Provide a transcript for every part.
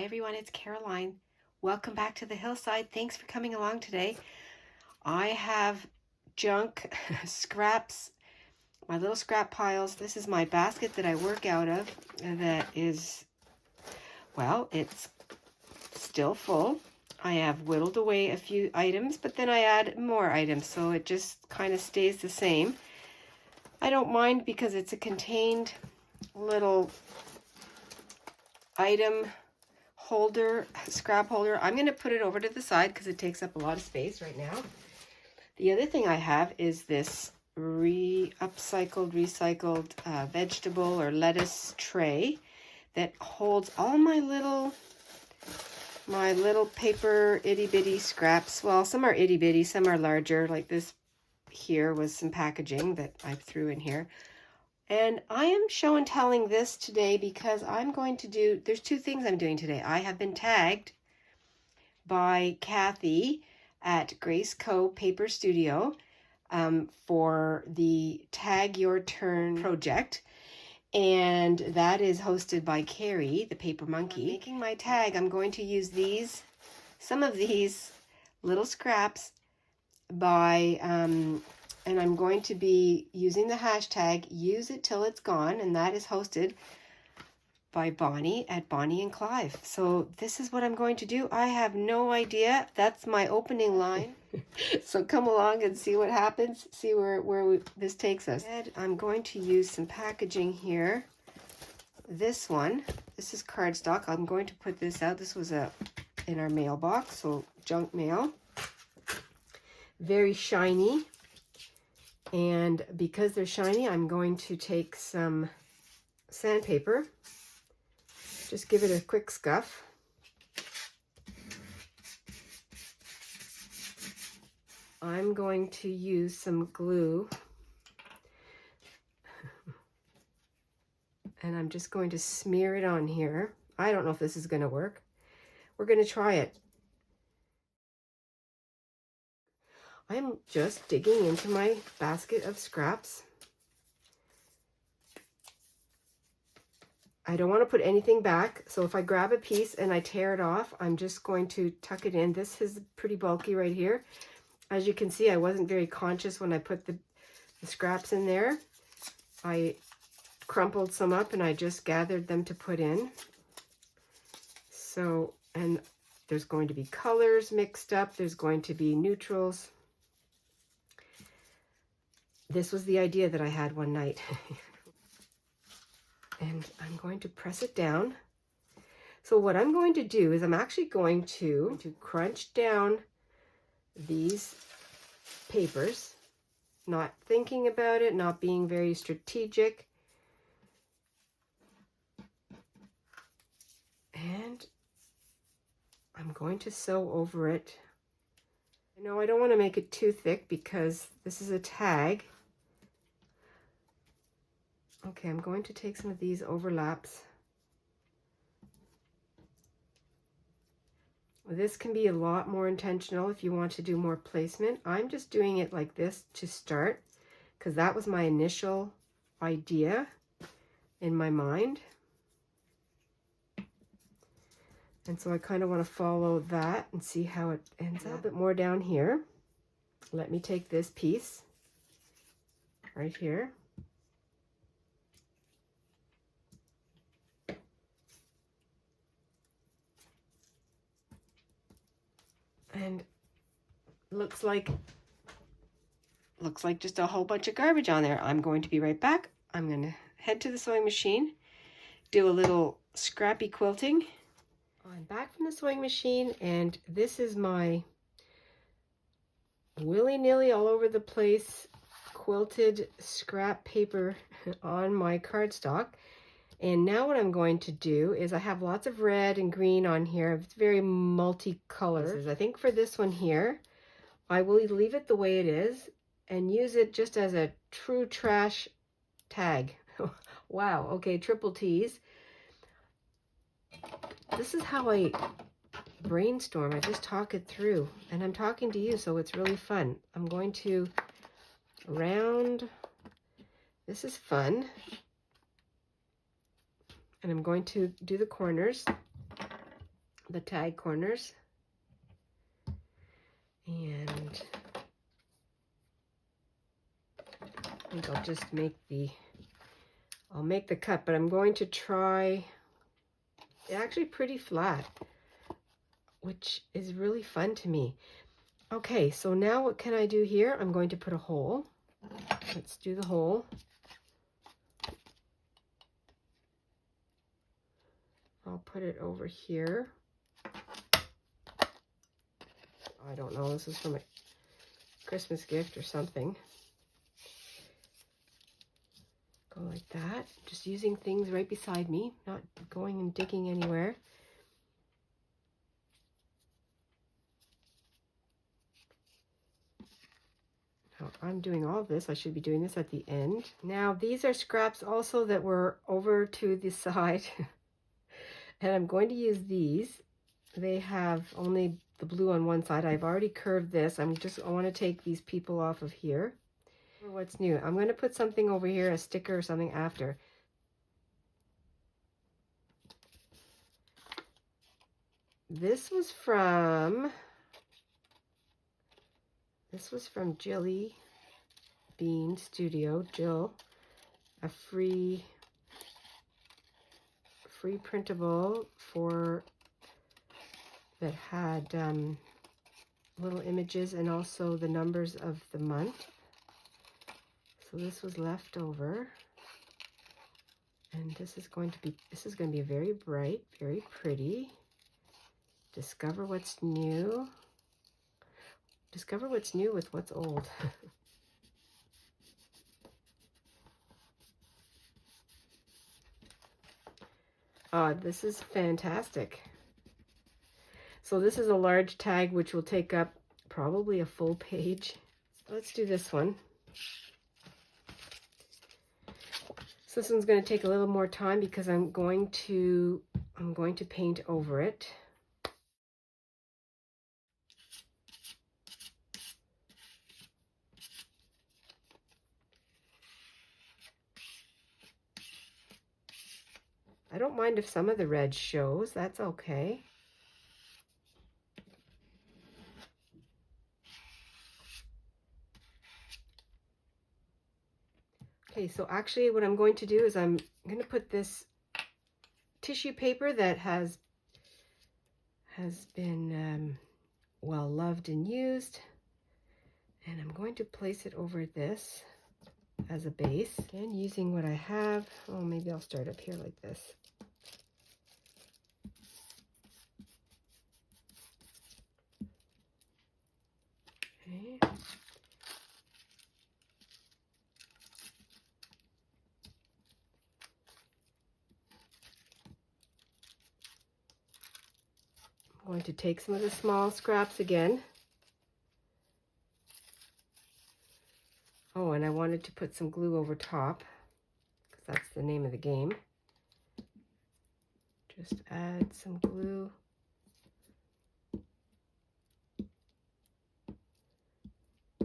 Hi everyone, it's Caroline. Welcome back to the hillside. Thanks for coming along today. I have junk, scraps, my little scrap piles. This is my basket that I work out of that is, well, it's still full. I have whittled away a few items, but then I add more items, so it just kind of stays the same. I don't mind because it's a contained little item holder, scrap holder. I'm going to put it over to the side because it takes up a lot of space right now. The other thing I have is this recycled vegetable or lettuce tray that holds all my little paper itty bitty scraps. Well, some are itty bitty, some are larger. Like this here was some packaging that I threw in here. And I am show and telling this today because I'm going to do, there's two things I'm doing today. I have been tagged by Kathy at Grace Co. Paper Studio for the Tag Your Turn project. And that is hosted by Carrie, the paper monkey. Making my tag, I'm going to use some of these little scraps and I'm going to be using the hashtag use it till it's gone, and that is hosted by Bonny at Bonny and Clive. So this is what I'm going to do. I have no idea. That's my opening line. So come along and see what happens. See where this takes us. I'm going to use some packaging here. This is cardstock. I'm going to put this out. This was in our mailbox, so junk mail. Very shiny. And because they're shiny, I'm going to take some sandpaper. Just give it a quick scuff. I'm going to use some glue. And I'm just going to smear it on here. I don't know if this is going to work. We're going to try it. I'm just digging into my basket of scraps. I don't want to put anything back, so if I grab a piece and I tear it off, I'm just going to tuck it in. This is pretty bulky right here. As you can see, I wasn't very conscious when I put the scraps in there. I crumpled some up and I just gathered them to put in. So, and there's going to be colors mixed up. There's going to be neutrals. This was the idea that I had one night. And I'm going to press it down. So what I'm going to do is I'm actually going to crunch down these papers, not thinking about it, not being very strategic. And I'm going to sew over it. I don't want to make it too thick because this is a tag. Okay, I'm going to take some of these overlaps. This can be a lot more intentional if you want to do more placement. I'm just doing it like this to start because that was my initial idea in my mind. And so I kind of want to follow that and see how it ends up. A little bit more down here. Let me take this piece right here. And looks like just a whole bunch of garbage on there. I'm going to be right back. I'm going to head to the sewing machine, do a little scrappy quilting. I'm back from the sewing machine, and this is my willy-nilly all over the place quilted scrap paper on my cardstock. And now what I'm going to do is I have lots of red and green on here. It's very multicolored. I think for this one here, I will leave it the way it is and use it just as a true trash tag. Wow, okay, triple T's. This is how I brainstorm. I just talk it through, and I'm talking to you, so it's really fun. I'm going to round. This is fun. And I'm going to do the corners. the tag corners. And I think I'll just make the cut, but I'm going to try, it's actually pretty flat, which is really fun to me. Okay, so now what can I do here? I'm going to put a hole. Let's do the hole. I'll put it over here. I don't know, this is from a Christmas gift or something. Go like that, just using things right beside me, not going and digging anywhere. Now, I'm doing all this, I should be doing this at the end. Now these are scraps also that were over to the side. And I'm going to use these. They have only the blue on one side. I've already curved this. I want to take these people off of here. What's new? I'm going to put something over here, a sticker or something after. This was from Jilly Bean Studio. Jill, a free printable that had little images and also the numbers of the month. So this was left over, and this is going to be very bright, very pretty. Discover what's new. Discover what's new with what's old. This is fantastic. So this is a large tag which will take up probably a full page. So let's do this one. So this one's going to take a little more time because I'm going to paint over it. I don't mind if some of the red shows, that's okay. Okay, so actually what I'm going to do is I'm going to put this tissue paper that has been well loved and used, and I'm going to place it over this as a base. And using what I have, oh, maybe I'll start up here like this. Okay. I'm going to take some of the small scraps again. Oh, and I wanted to put some glue over top, because that's the name of the game. Just add some glue.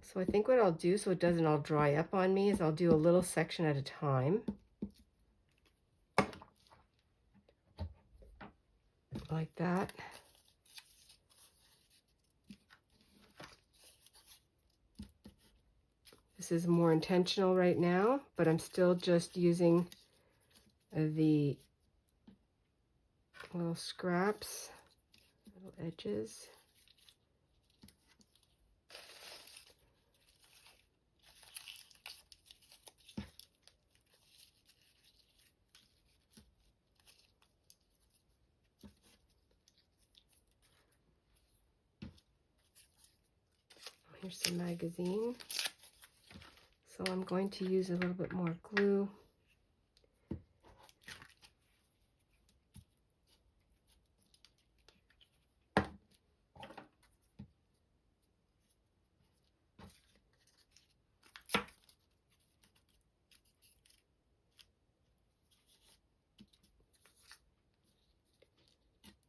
So I think what I'll do, so it doesn't all dry up on me, is I'll do a little section at a time. Like that. This is more intentional right now, but I'm still just using the little scraps, little edges. Here's some magazine. So I'm going to use a little bit more glue.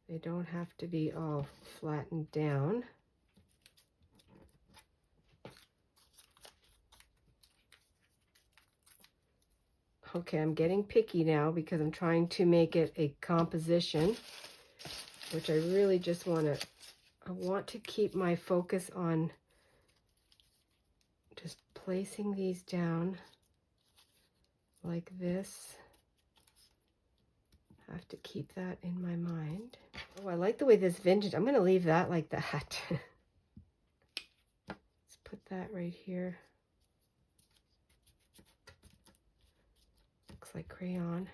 They don't have to be all flattened down. Okay, I'm getting picky now because I'm trying to make it a composition. which I really just I want to keep my focus on just placing these down like this. I have to keep that in my mind. Oh, I like the way this vintage, I'm going to leave that like that. Let's put that right here. Looks like crayon.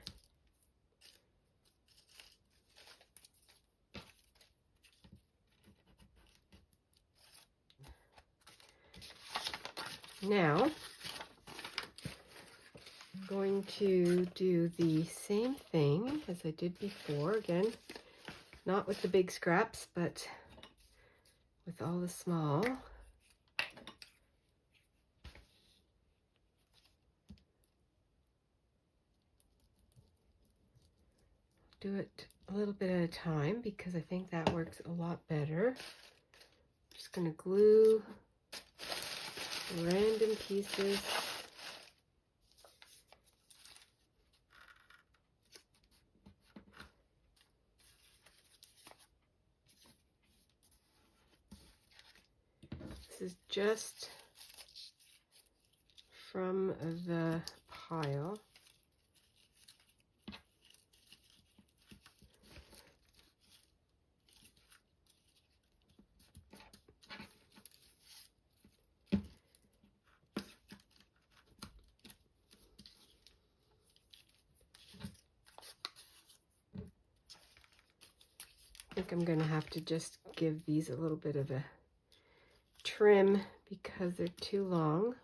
Now, I'm going to do the same thing as I did before. Again, not with the big scraps, but with all the small. Do it a little bit at a time because I think that works a lot better. Just going to glue random pieces. This is just from the pile. I think I'm going to have to just give these a little bit of a trim because they're too long.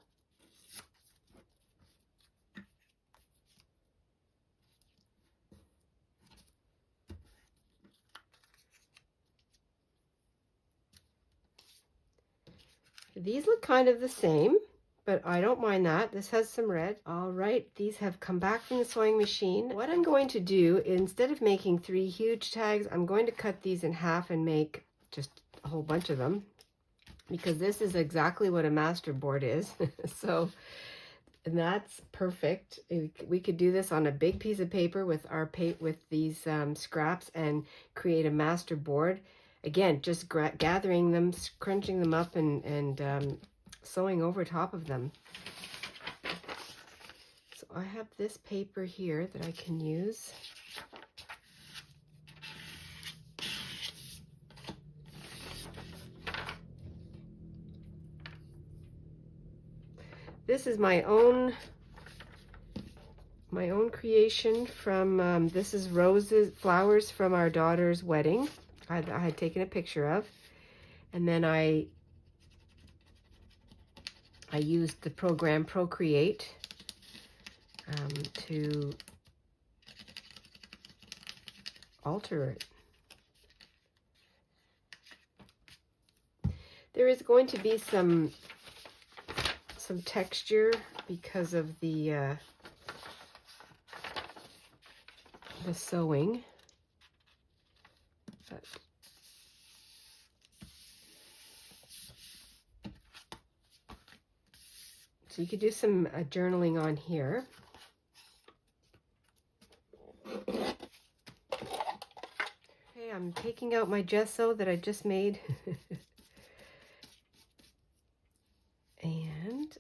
These look kind of the same, but I don't mind that. This has some red. All right, these have come back from the sewing machine. What I'm going to do, instead of making 3 huge tags, I'm going to cut these in half and make just a whole bunch of them, because this is exactly what a master board is. So, and that's perfect. We could do this on a big piece of paper with these scraps and create a master board. Again, just gathering them, crunching them up, and sewing over top of them. So I have this paper here that I can use. This is my own creation from, this is flowers from our daughter's wedding. I had taken a picture of, and then I used the program Procreate to alter it. There is going to be some texture because of the sewing. But so you could do some journaling on here. Okay, I'm taking out my gesso that I just made. And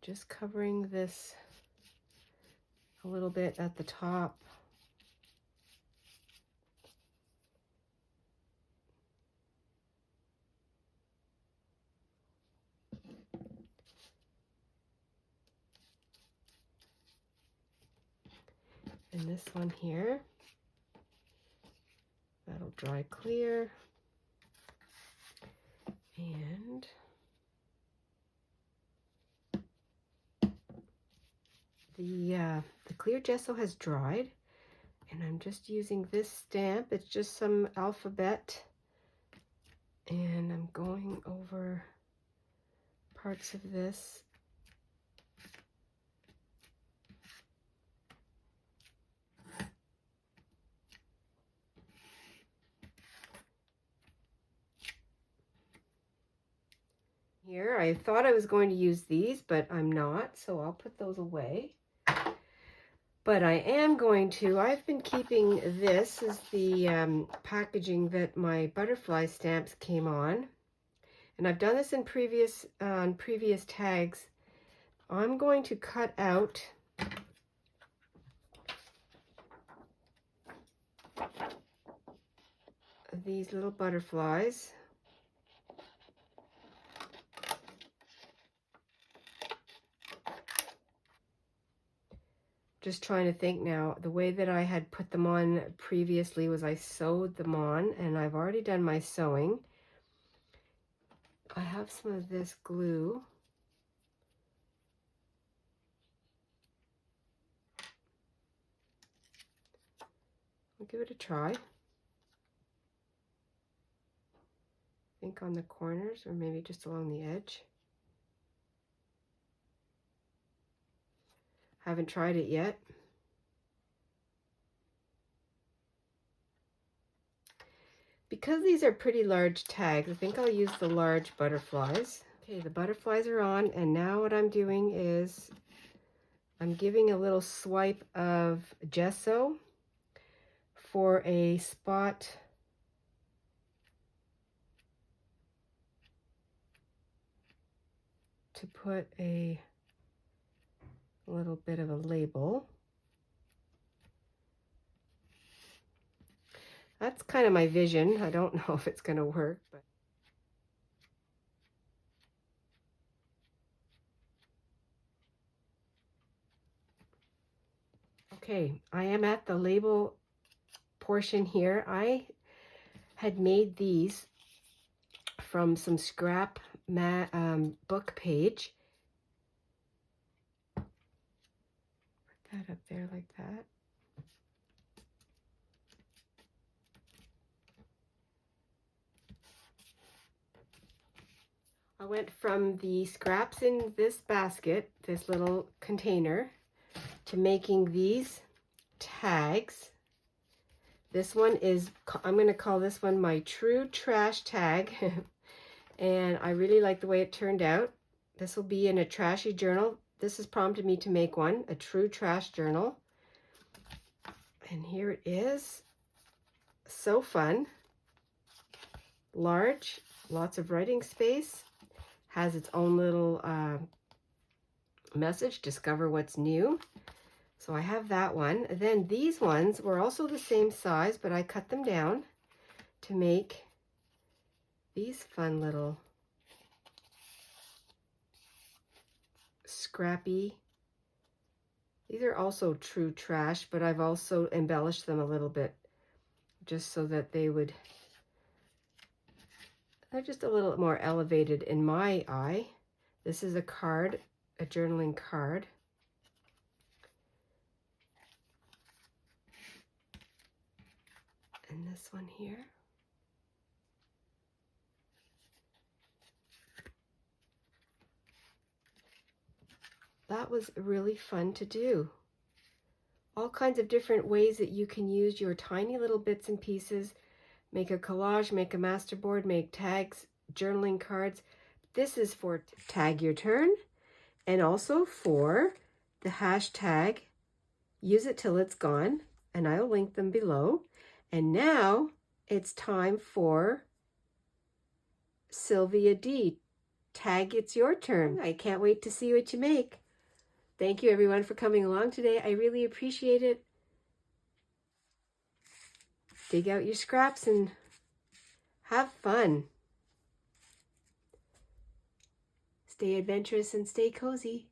just covering this a little bit at the top. And this one here, that'll dry clear. And the clear gesso has dried, and I'm just using this stamp. It's just some alphabet, and I'm going over parts of this. Here, I thought I was going to use these, but I'm not, so I'll put those away. But I am going to, I've been keeping this is the packaging that my butterfly stamps came on. And I've done this in previous tags. I'm going to cut out these little butterflies. Just trying to think now, the way that I had put them on previously was I sewed them on, and I've already done my sewing. I have some of this glue. I'll give it a try. I think on the corners, or maybe just along the edge. Haven't tried it yet. Because these are pretty large tags, I think I'll use the large butterflies. Okay, the butterflies are on, and now what I'm doing is I'm giving a little swipe of gesso for a spot to put a little bit of a label. That's kind of my vision. I don't know if it's going to work, but okay, I am at the label portion here. I had made these from some scrap book page. Put that up there like that. I went from the scraps in this basket, this little container, to making these tags. This one is, I'm going to call this one my true trash tag. And I really like the way it turned out. This will be in a trashy journal. This has prompted me to make one, a true trash journal. And here it is. So fun. Large, lots of writing space. Has its own little message, discover what's new. So I have that one. Then these ones were also the same size, but I cut them down to make these fun little scrappy. These are also true trash, but I've also embellished them a little bit just so that they're just a little more elevated in my eye. This is a card, a journaling card. And this one here. That was really fun to do. All kinds of different ways that you can use your tiny little bits and pieces. Make a collage, make a masterboard, make tags, journaling cards. This is for Tag Your Turn, and also for the hashtag Use It Till It's Gone, and I'll link them below. And now it's time for Sylvia D. Tag It's Your Turn. I can't wait to see what you make. Thank you everyone for coming along today. I really appreciate it. Dig out your scraps and have fun. Stay adventurous and stay cozy.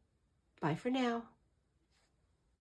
Bye for now.